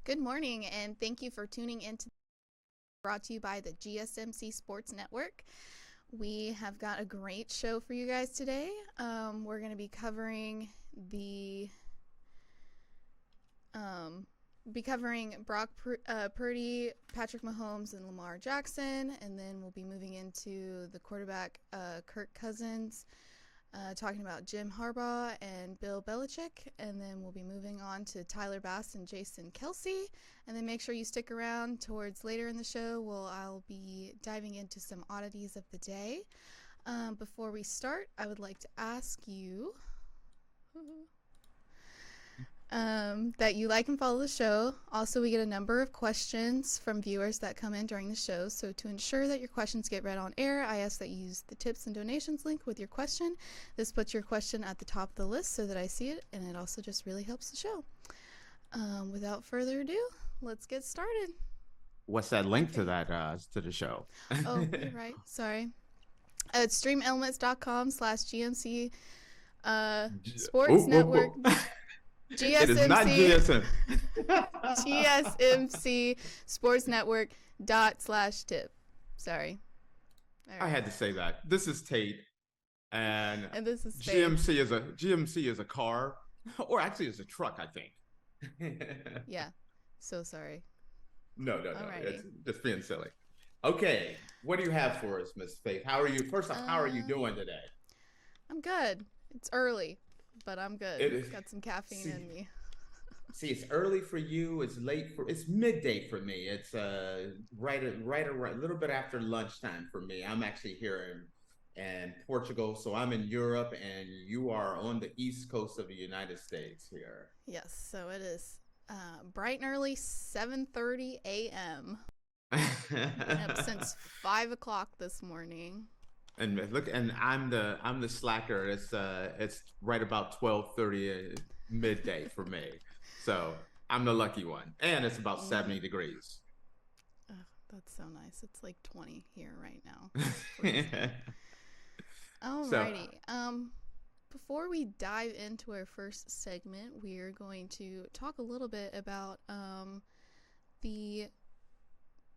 Good morning, and thank you for tuning in to brought to you by the GSMC Sports Network. We have got a great show for you guys today. We're going to be covering Brock Purdy, Patrick Mahomes, and Lamar Jackson, and then we'll be moving into the quarterback Kirk Cousins, talking about Jim Harbaugh and Bill Belichick, and then we'll be moving on to Tyler Bass and Jason Kelsey, and then make sure you stick around towards later in the show. I'll be diving into some oddities of the day. Before we start, I would like to ask you that you like and follow the show. Also, we get a number of questions from viewers that come in during the show. So to ensure that your questions get read on air, I ask that you use the tips and donations link with your question. This puts your question at the top of the list so that I see it, and it also just really helps the show. Without further ado, let's get started. What's that link to that to the show? Oh, you're right. Sorry. It's streamelements.com/GMC Sports Network. GSMC. It is not GSM. GSMC Sports Network /tip. Sorry. Right. I had to say that. This is Tate, and this is Tate. GMC is a car, or actually is a truck, I think. Yeah. So sorry. No. Alrighty. It's just being silly. Okay, what do you have for us, Miss Faith? How are you? First off, how are you doing today? I'm good. It's early, but I'm good. It's got some caffeine in me. See, it's early for you. It's midday for me. It's right around a little bit after lunchtime for me. I'm actually here in Portugal, so I'm in Europe, and you are on the east coast of the United States here. Yes, so it is bright and early, 7:30 a.m. Been up since 5 o'clock this morning. And look, and I'm the slacker. It's right about 12:30 midday for me, so I'm the lucky one. And it's about 70 degrees. Oh, that's so nice. It's like 20 here right now. Alrighty. Before we dive into our first segment, we're going to talk a little bit about the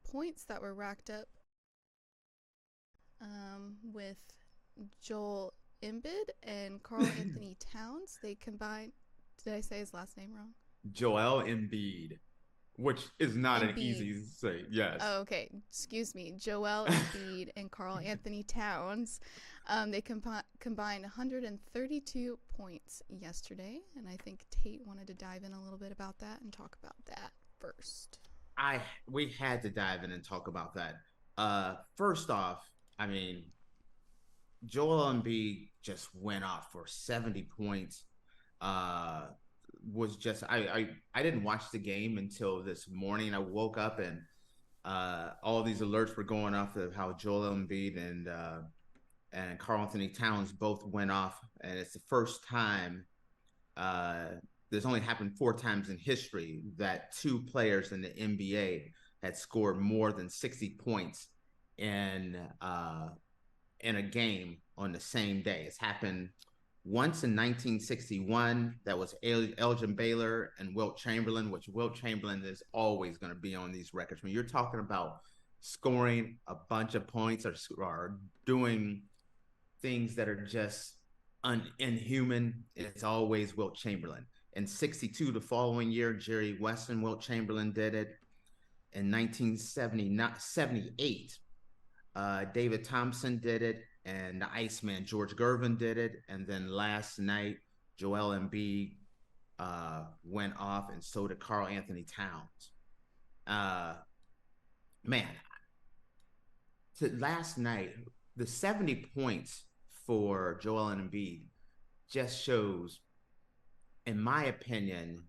points that were racked up with Joel Embiid and Karl-Anthony Towns. They combined. Did I say his last name wrong? Joel Embiid, which is not an easy to say. Yes. Oh, okay. Excuse me. Joel Embiid and Karl-Anthony Towns. They combined 132 points yesterday, and I think Tate wanted to dive in a little bit about that and talk about that first. We had to dive in and talk about that. First off, I mean, Joel Embiid just went off for 70 points. Was just I didn't watch the game until this morning. I woke up and all these alerts were going off of how Joel Embiid and Karl-Anthony Towns both went off, and it's the first time. There's only happened 4 times in history that 2 players in the NBA had scored more than 60 points in a game on the same day. It's happened once in 1961. That was Elgin Baylor and Wilt Chamberlain, which Wilt Chamberlain is always going to be on these records. When you're talking about scoring a bunch of points or doing things that are just inhuman, it's always Wilt Chamberlain. In 62, the following year, Jerry West and Wilt Chamberlain did it. In 1978, David Thompson did it, and the Iceman George Gervin did it. And then last night, Joel Embiid went off, and so did Karl-Anthony Towns. Last night, the 70 points for Joel Embiid just shows, in my opinion,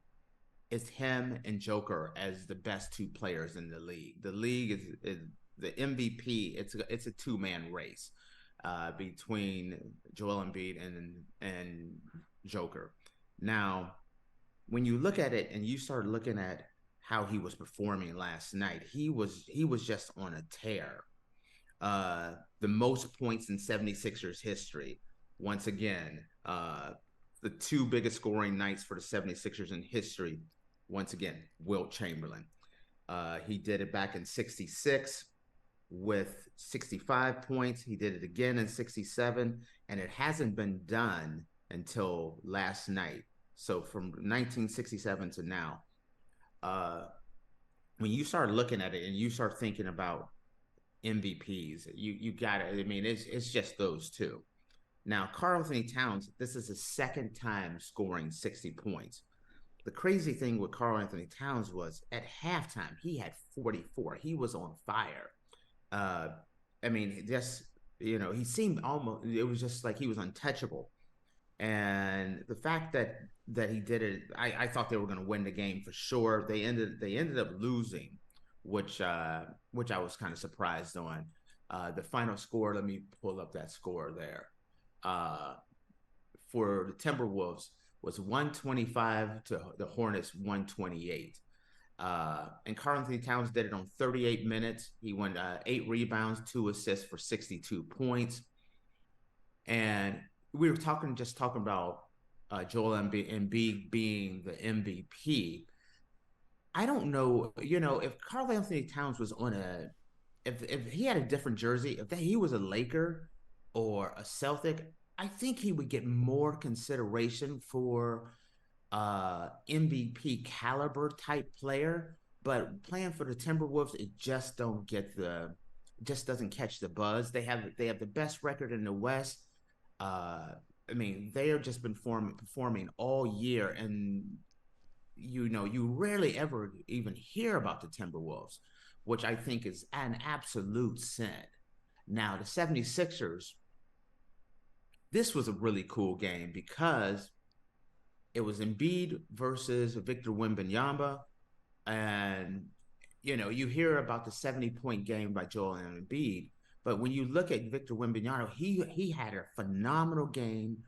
it's him and Joker as the best 2 players in the league. The league is the MVP. It's a 2-man race between Joel Embiid and Joker. Now, when you look at it and you start looking at how he was performing last night, he was just on a tear. The most points in 76ers history. Once again, the 2 biggest scoring nights for the 76ers in history. once again, Wilt Chamberlain. He did it back in 66 with 65 points. He did it again in 67, and it hasn't been done until last night. So from 1967 to now, when you start looking at it and you start thinking about MVPs, you got it. I mean, it's just those two. Now, Karl-Anthony Towns, this is his second time scoring 60 points. The crazy thing with Karl-Anthony Towns was at halftime, he had 44. He was on fire. I mean, just, he seemed almost, it was just like he was untouchable. And the fact that he did it, I thought they were going to win the game for sure. They ended up losing, which I was kind of surprised on. The final score, let me pull up that score there. For the Timberwolves was 125 to the Hornets 128. And Karl-Anthony Towns did it on 38 minutes. He went 8 rebounds, 2 assists for 62 points. And we were talking about Joel Embiid being the MVP. I don't know, if Karl-Anthony Towns was on if he had a different jersey, if he was a Laker or a Celtic, I think he would get more consideration for MVP caliber type player. But playing for the Timberwolves, it just doesn't catch the buzz. They have the best record in the West. I mean, they have just been performing all year, and you rarely ever even hear about the Timberwolves, which I think is an absolute sin. Now, the 76ers, this was a really cool game because it was Embiid versus Victor Wembanyama. And, you hear about the 70-point game by Joel Embiid, but when you look at Victor Wembanyama, he had a phenomenal game.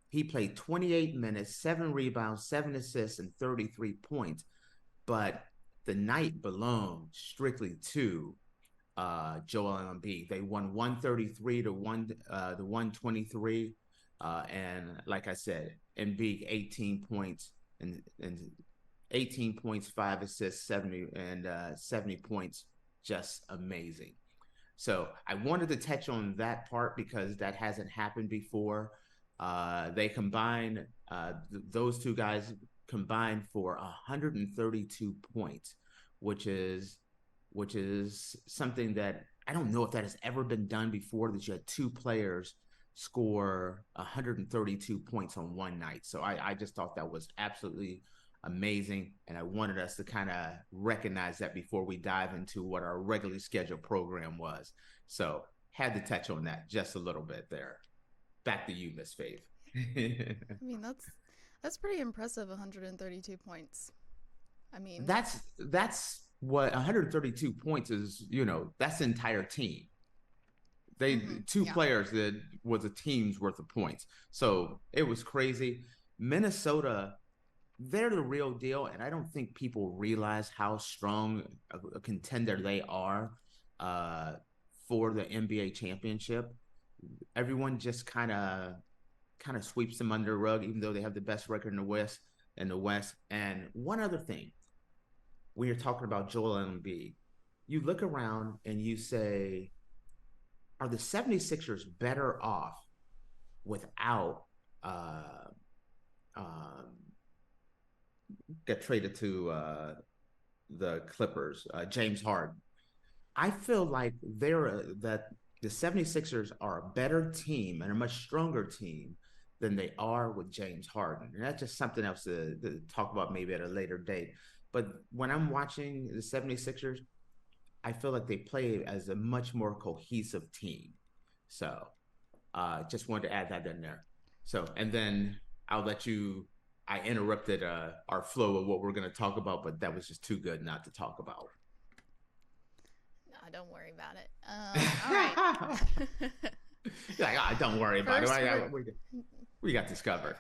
He played 28 minutes, 7 rebounds, 7 assists, and 33 points. But the night belonged strictly to Joel Embiid. They won 133 to 123. And like I said, Embiid 18 points and 18 points, 5 assists, 70 points, just amazing. So I wanted to touch on that part because that hasn't happened before. They combined, those two guys combined for 132 points, which is something that I don't know if that has ever been done before, that you had two players score 132 points on one night. So I just thought that was absolutely amazing, and I wanted us to kind of recognize that before we dive into what our regularly scheduled program was. So had to touch on that just a little bit there. Back to you, Miss Faith. I mean, that's pretty impressive, 132 points. I mean, that's what 132 points is. That's the entire team. They two players that was a team's worth of points. So it was crazy. Minnesota, they're the real deal, and I don't think people realize how strong a contender they are for the NBA championship. Everyone just kind of sweeps them under the rug, even though they have the best record in the West. And one other thing, when you're talking about Joel Embiid, you look around and you say, are the 76ers better off without get traded to the Clippers, James Harden? I feel like that the 76ers are a better team and a much stronger team than they are with James Harden. And that's just something else to talk about maybe at a later date. But when I'm watching the 76ers, I feel like they play as a much more cohesive team. So just wanted to add that in there. So, and then I'll let you, I interrupted our flow of what we're going to talk about, but that was just too good not to talk about. No, don't worry about it. All right. You're like, don't worry about it. We got this covered.